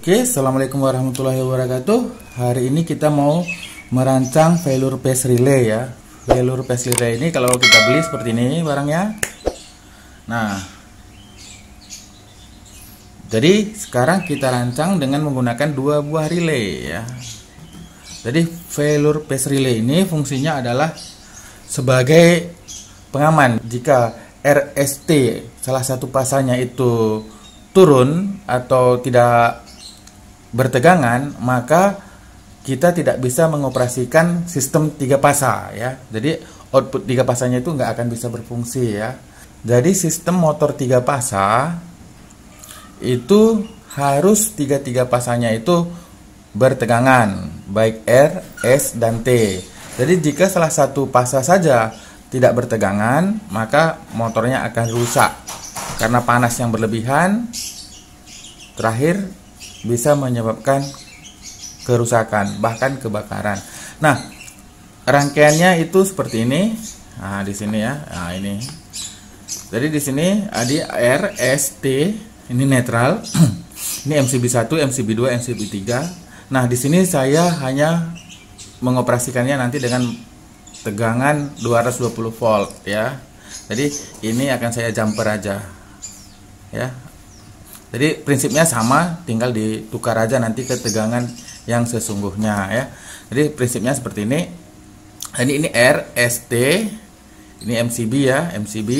Oke, assalamualaikum warahmatullahi wabarakatuh. Hari ini kita mau merancang failure phase relay ya. Failure phase relay ini kalau kita beli seperti ini barangnya. Nah, jadi sekarang kita rancang dengan menggunakan dua buah relay ya. Jadi failure phase relay ini fungsinya adalah sebagai pengaman jika RST salah satu pasanya itu turun atau tidak bertegangan, maka kita tidak bisa mengoperasikan sistem 3 pasa ya. Jadi output 3 pasanya itu nggak akan bisa berfungsi ya. Jadi sistem motor 3 pasa itu harus 3 pasanya itu bertegangan, baik R, S, dan T. Jadi jika salah satu pasa saja tidak bertegangan, maka motornya akan rusak karena panas yang berlebihan. Terakhir bisa menyebabkan kerusakan, bahkan kebakaran. Nah, rangkaiannya itu seperti ini. Nah, di sini ya. Nah, ini. Jadi di sini ada R, S, T, ini netral. Ini MCB 1, MCB 2, MCB 3. Nah, di sini saya hanya mengoperasikannya nanti dengan tegangan 220 volt ya. Jadi ini akan saya jumper aja. Ya. Jadi prinsipnya sama, tinggal ditukar aja nanti ke tegangan yang sesungguhnya ya. Jadi prinsipnya seperti ini. Ini R, ST, ini MCB ya, MCB.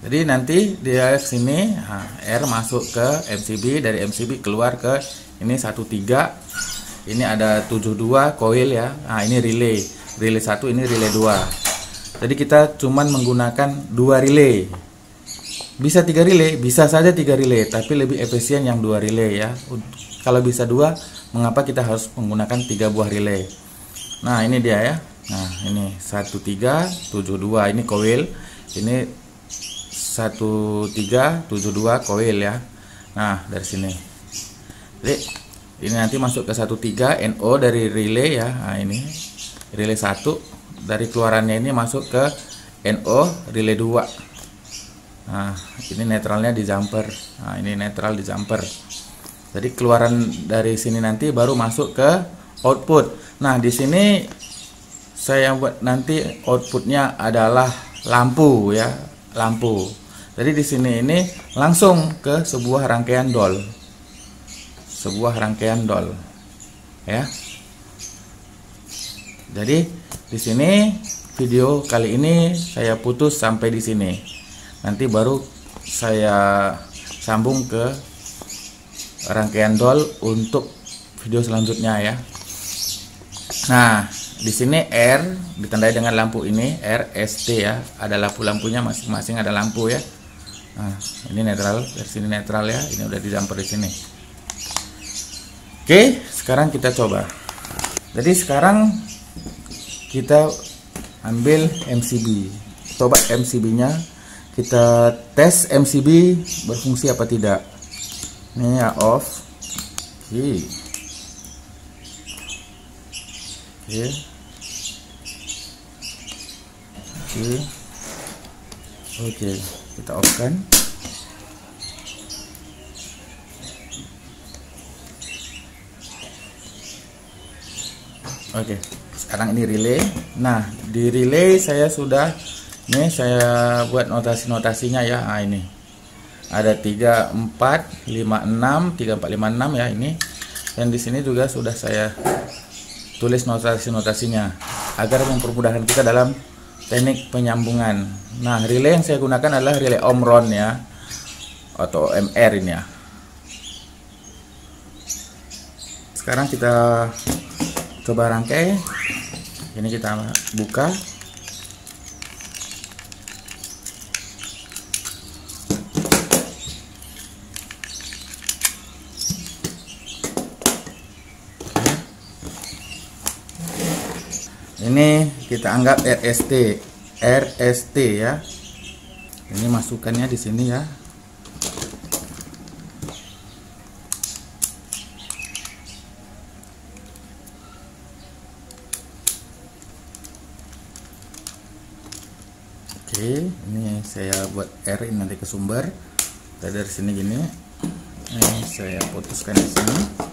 Jadi nanti dia sini, nah, R masuk ke MCB, dari MCB keluar ke ini 13. Ini ada 72 coil ya. Nah, ini relay 1, ini relay 2. Jadi kita cuman menggunakan 2 relay. Bisa 3 relay, bisa saja 3 relay, tapi lebih efisien yang 2 relay ya. Kalau bisa 2, mengapa kita harus menggunakan 3 buah relay? Nah, ini dia ya. Nah, ini 1372 ini coil, ini 1372 coil ya. Nah, dari sini. Jadi ini nanti masuk ke 13 NO dari relay ya. Nah, ini relay 1 dari keluarannya ini masuk ke NO relay 2. Nah, ini netralnya di jumper. Nah, ini netral di jumper. Jadi keluaran dari sini nanti baru masuk ke output. Nah, di sini saya buat nanti outputnya adalah lampu ya, lampu. Jadi di sini ini langsung ke sebuah rangkaian dol. Sebuah rangkaian dol. Ya. Jadi di sini video kali ini saya putus sampai di sini. Nanti baru saya sambung ke rangkaian dol untuk video selanjutnya ya. Nah, di sini R ditandai dengan lampu ini R, S, T ya. Ada lampu-lampunya masing-masing, ada lampu ya. Nah, ini netral, dari sini netral ya. Ini udah di jumper di sini. Oke, sekarang kita coba. Jadi sekarang kita ambil MCB. Coba MCB-nya. Kita tes MCB berfungsi apa tidak. Ini ya off. Oke. Oke, kita off kan. Oke, sekarang ini relay. Nah, di relay saya sudah, ini saya buat notasi-notasinya ya. Nah, ini ada 3456, 3456 ya ini. Dan di sini juga sudah saya tulis notasi-notasinya agar mempermudahkan kita dalam teknik penyambungan. Nah, relay yang saya gunakan adalah relay Omron ya, atau MR ini ya. Sekarang kita coba rangkai. Ini kita buka. Ini kita anggap RST ya. Ini masukannya di sini ya. Oke, ini saya buat R ini nanti ke sumber. Dari sini gini. Ini saya putuskan di sini.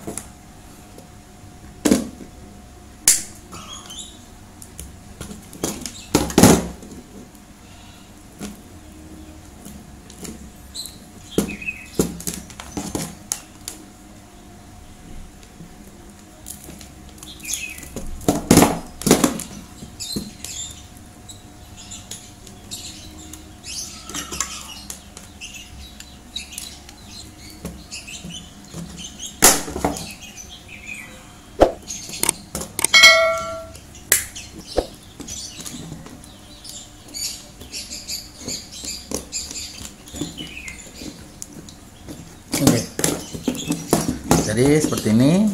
Oke. Jadi seperti ini.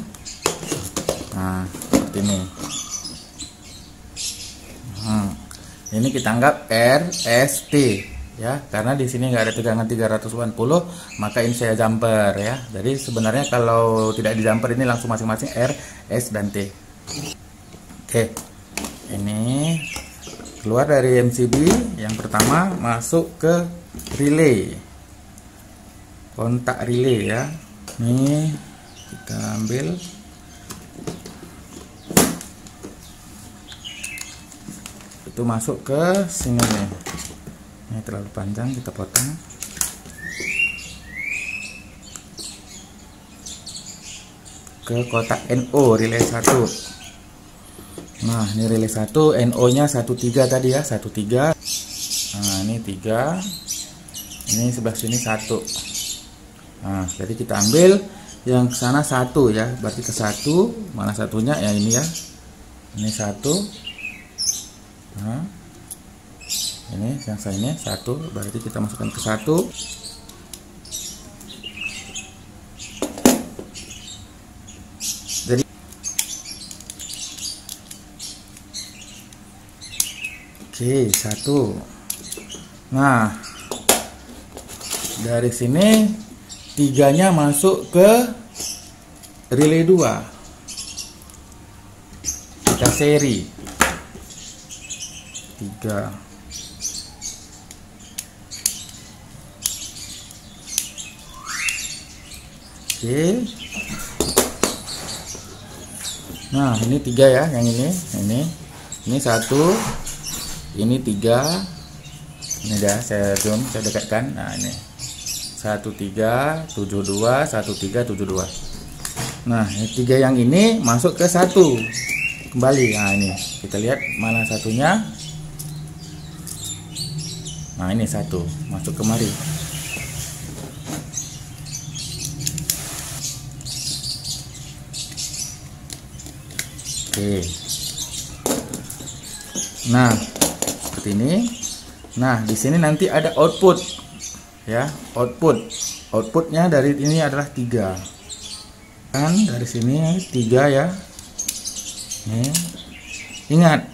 Nah, seperti ini. Ini kita anggap RST ya, karena di sini nggak ada tegangan 380, maka ini saya jumper ya. Jadi sebenarnya kalau tidak di jumper ini langsung masing-masing R, S dan T. Oke. Ini keluar dari MCB, yang pertama masuk ke relay. Kontak relay ya. Nih kita ambil. Itu masuk ke sini nih. Ini terlalu panjang, kita potong. Ke kotak NO relay 1. Nah, ini relay 1, NO-nya 13 tadi ya, 13. Nah, ini 3. Ini sebelah sini 1. Nah, jadi kita ambil yang ke sana 1 ya, berarti ke 1. Mana satunya? Ya ini ya. Ini 1. Nah, ini yang saya ini 1, berarti kita masukkan ke 1. Jadi oke, 1. Nah, dari sini 3-nya masuk ke relay 2. Kita seri 3. Oke. Nah, ini 3 ya, yang ini 1, ini 3. Ini dah saya zoom, saya dekatkan. Nah, ini 1372, 1372. Nah, ini 3 yang ini masuk ke 1 kembali. Nah, ini kita lihat mana satunya. Nah, ini 1 masuk kemari. Oke. Nah, seperti ini. Nah, di sini nanti ada output ya, outputnya dari ini adalah 3 kan, dari sini 3 ya. Nih, ingat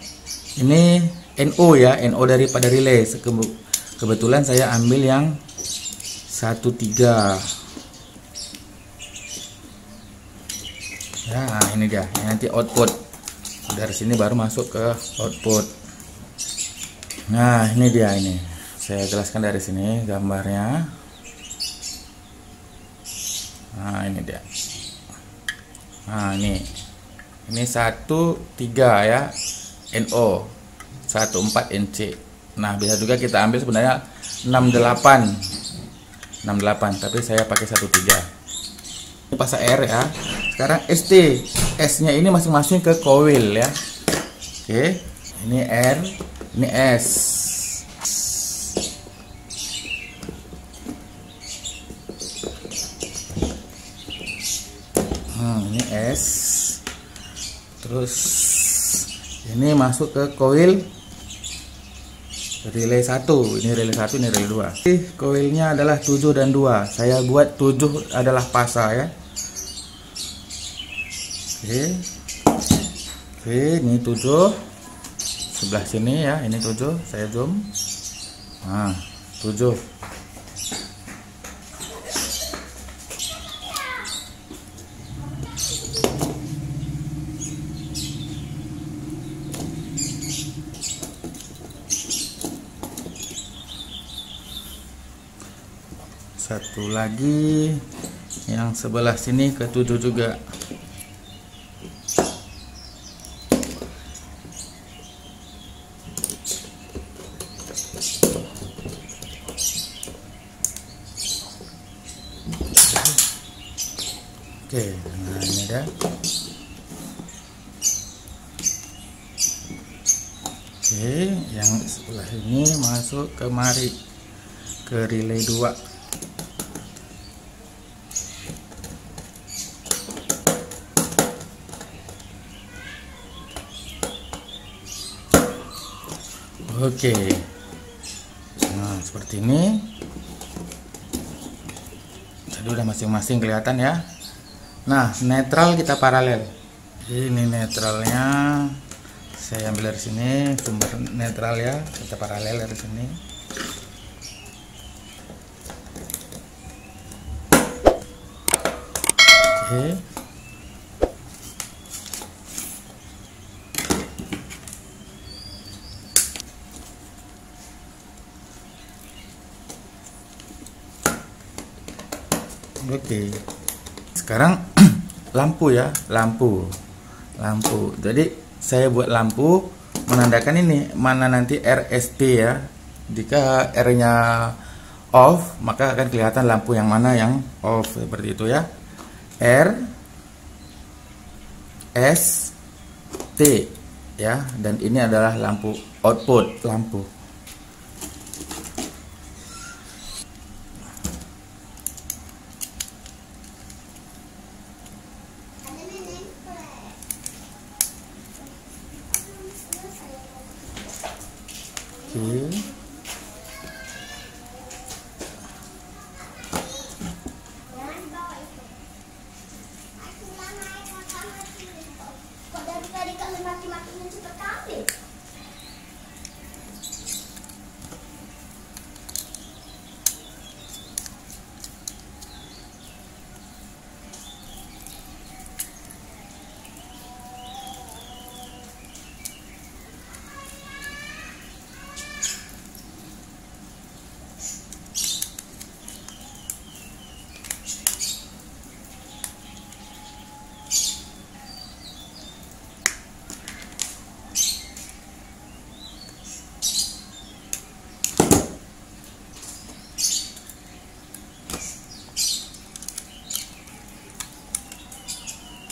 ini NO ya, NO daripada relay. Kebetulan saya ambil yang 13 ya. Ini dia, ini nanti output dari sini baru masuk ke output. Nah, ini dia, ini saya jelaskan dari sini gambarnya. Nah, ini dia. Nah, ini 13 ya, NO 14 NC. Nah, bisa juga kita ambil sebenarnya 68, tapi saya pakai 13. Ini pasang R ya. Sekarang ST, S-nya ini masing-masing ke coil ya. Oke, ini R, ini S. Ini S. Terus ini masuk ke coil relay 1. Ini relay 1, ini relay 2. Coilnya adalah 7 dan 2. Saya buat 7 adalah pasa ya. Oke, ini 7 sebelah sini ya, ini 7, saya zoom. Nah, 7. Satu lagi Yang sebelah sini ke 7 juga. Oke, nah ini dah. Oke, yang sebelah ini masuk kemari ke relay 2. Oke, nah seperti ini. Tadi udah masing-masing kelihatan ya. Nah, netral kita paralel. Ini netralnya saya ambil dari sini, sumber netral ya, kita paralel dari sini. Oke. Oke, sekarang lampu ya, lampu. Jadi saya buat lampu menandakan ini mana nanti RST ya. Jika R-nya off, maka akan kelihatan lampu yang mana yang off, seperti itu ya. R S T ya, dan ini adalah lampu output lampu. Oke.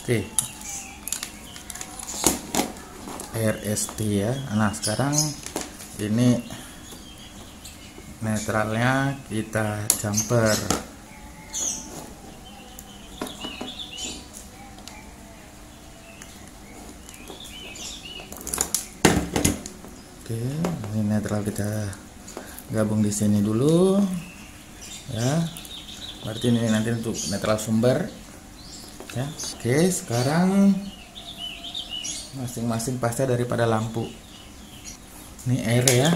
Oke, RST ya. Nah sekarang ini netralnya kita jumper. Oke, ini netral kita gabung di sini dulu ya. Berarti ini nanti untuk netral sumber ya. Oke, sekarang masing-masing pasnya daripada lampu. Ini R ya.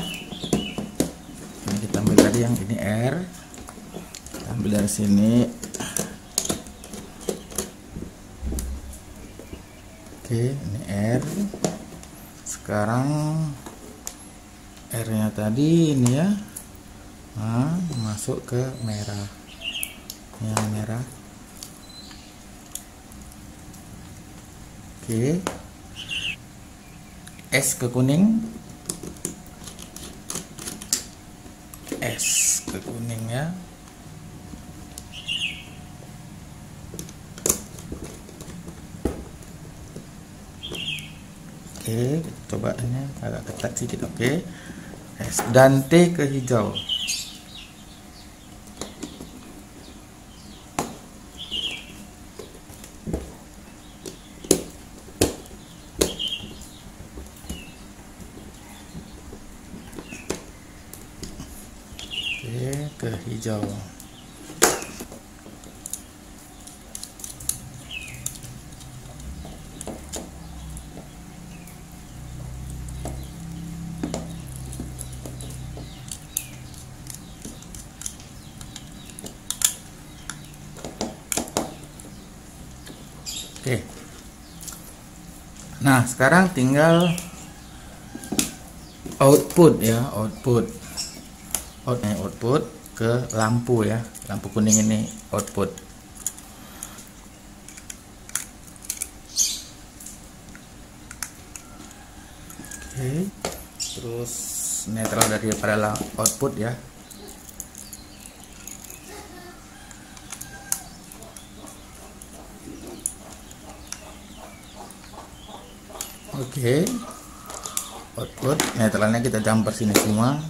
Ini kita ambil tadi yang ini R. Kita ambil dari sini. Oke, ini R. Sekarang R-nya tadi ini ya. Nah, masuk ke merah. Yang merah. Oke, S ke kuning, S ke kuning ya. Oke, coba ini agak ketat sedikit. Oke, S dan T ke hijau. Ke hijau. Oke. Nah, sekarang tinggal output ya, output ke lampu ya, lampu kuning ini output. Oke. Terus netral daripada output ya. Oke. Output netralnya kita jumper sini semua.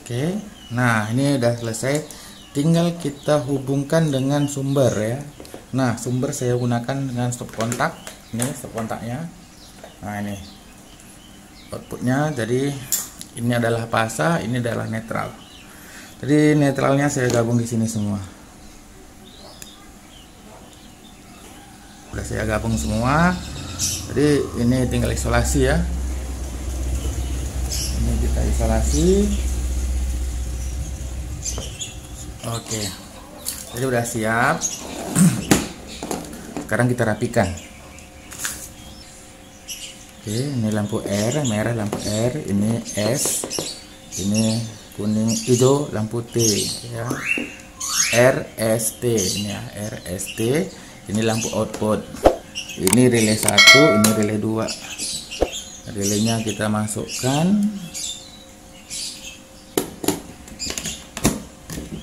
Oke, nah ini udah selesai, tinggal kita hubungkan dengan sumber ya. Nah, sumber saya gunakan dengan stop kontak. Ini stop kontaknya. Nah, ini outputnya. Jadi ini adalah pasa, ini adalah netral. Jadi netralnya saya gabung di sini semua. Udah saya gabung semua. Jadi ini tinggal isolasi ya. Ini kita isolasi. Oke, jadi udah siap. Sekarang kita rapikan. Oke, ini lampu R, merah lampu R, ini S, ini kuning hijau lampu T ya. RST ini ya, RST. Ini lampu output. Ini relay 1, ini relay 2. Relaynya kita masukkan.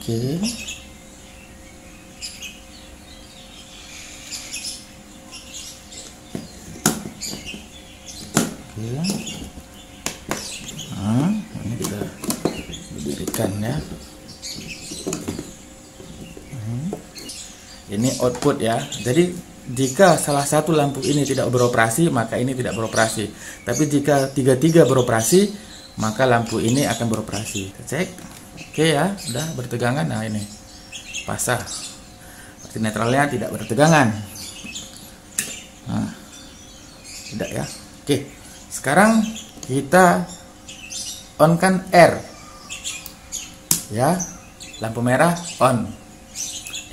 Oke. Nah, ini kita berdirikan ya. Ini output ya. Jadi jika salah satu lampu ini tidak beroperasi, maka ini tidak beroperasi. Tapi jika tiga-tiga beroperasi, maka lampu ini akan beroperasi. Kita cek. Oke ya, udah bertegangan. Nah ini pasah, berarti netralnya tidak bertegangan. Nah, tidak ya. Oke, sekarang kita on kan R ya, lampu merah on,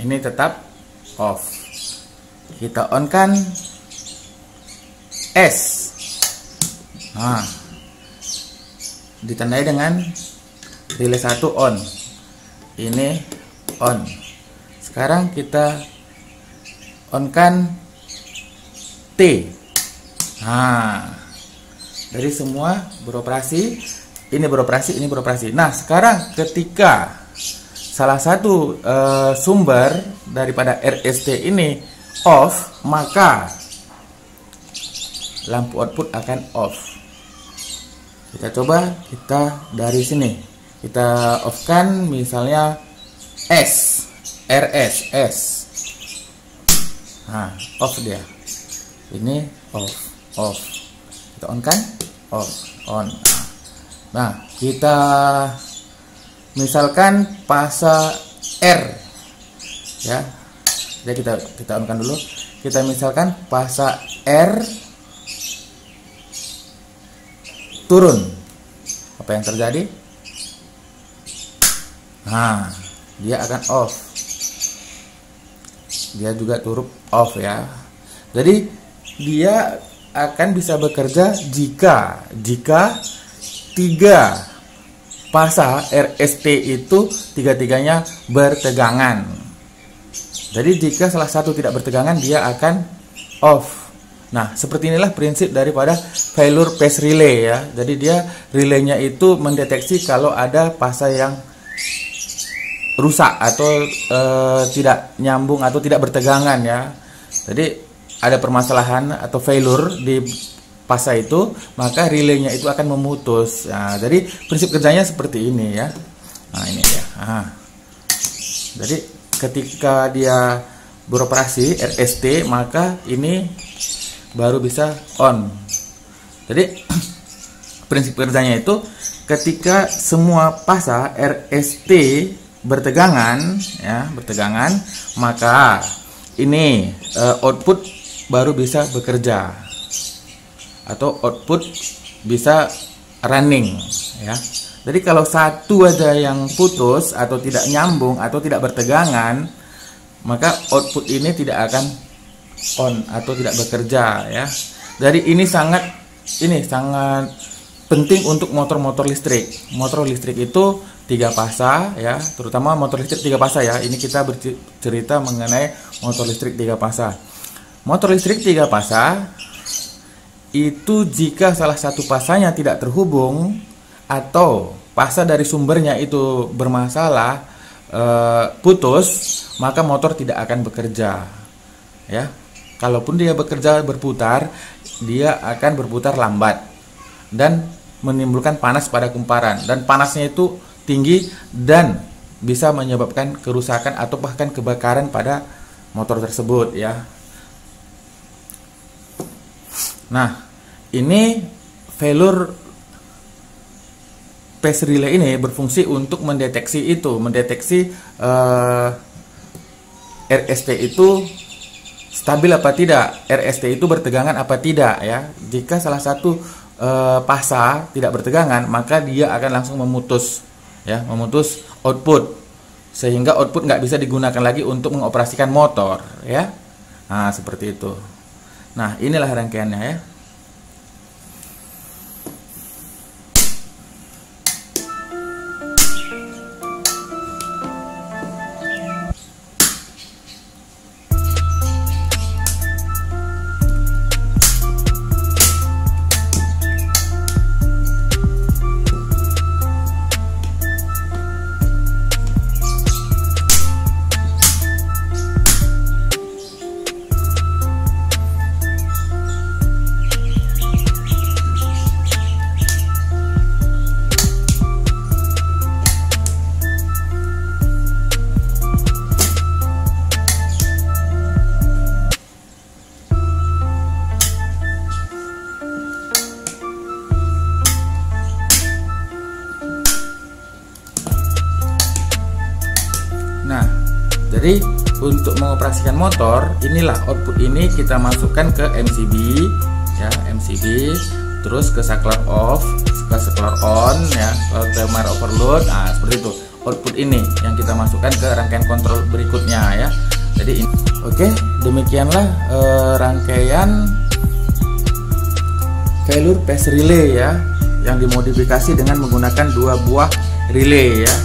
ini tetap off. Kita on kan S, nah ditandai dengan relay 1 on, ini on. Sekarang kita on kan T. Nah, dari semua beroperasi, ini beroperasi, ini beroperasi. Nah, sekarang ketika salah satu sumber daripada RST ini off, maka lampu output akan off. Kita coba, kita dari sini kita off kan, misalnya S, RS, S. Nah, off dia. Ini off, off. Kita on kan, off, on. Nah, kita misalkan pasa R ya. Jadi kita on kan dulu. Kita misalkan pasa R turun. Apa yang terjadi? Nah, dia akan off. Dia juga turut off ya. Jadi dia akan bisa bekerja jika tiga pasa RST itu tiga-tiganya bertegangan. Jadi jika salah satu tidak bertegangan, dia akan off. Nah, seperti inilah prinsip daripada failure phase relay ya. Jadi dia relaynya itu mendeteksi kalau ada pasa yang rusak atau tidak nyambung atau tidak bertegangan ya. Jadi ada permasalahan atau failure di pasa itu, maka relaynya itu akan memutus. Nah, jadi prinsip kerjanya seperti ini ya. Nah, ini ya. Nah, jadi ketika dia beroperasi RST, maka ini baru bisa on. Jadi prinsip kerjanya itu ketika semua pasa RST bertegangan ya, bertegangan, maka ini output baru bisa bekerja atau output bisa running ya. Jadi kalau satu aja yang putus atau tidak nyambung atau tidak bertegangan, maka output ini tidak akan on atau tidak bekerja ya. Jadi ini sangat penting untuk motor-motor listrik. Motor listrik itu 3 pasa ya, terutama motor listrik 3 pasa ya. Ini kita bercerita mengenai motor listrik 3 pasa. Motor listrik 3 pasa itu jika salah satu pasanya tidak terhubung atau pasa dari sumbernya itu bermasalah, putus, maka motor tidak akan bekerja ya. Kalaupun dia bekerja berputar, dia akan berputar lambat dan menimbulkan panas pada kumparan, dan panasnya itu tinggi dan bisa menyebabkan kerusakan atau bahkan kebakaran pada motor tersebut ya. Nah, ini failure phase relay ini berfungsi untuk mendeteksi RST itu stabil apa tidak, RST itu bertegangan apa tidak ya. Jika salah satu pasa tidak bertegangan, maka dia akan langsung memutus output, sehingga output nggak bisa digunakan lagi untuk mengoperasikan motor ya. Nah, seperti itu. Nah, inilah rangkaiannya ya. Nah, jadi untuk mengoperasikan motor, inilah output ini kita masukkan ke MCB ya, MCB, terus ke saklar off, ke saklar on ya, kalau timer overload. Nah, seperti itu. Output ini yang kita masukkan ke rangkaian kontrol berikutnya ya. Jadi oke, demikianlah rangkaian failure phase relay ya, yang dimodifikasi dengan menggunakan 2 buah relay ya.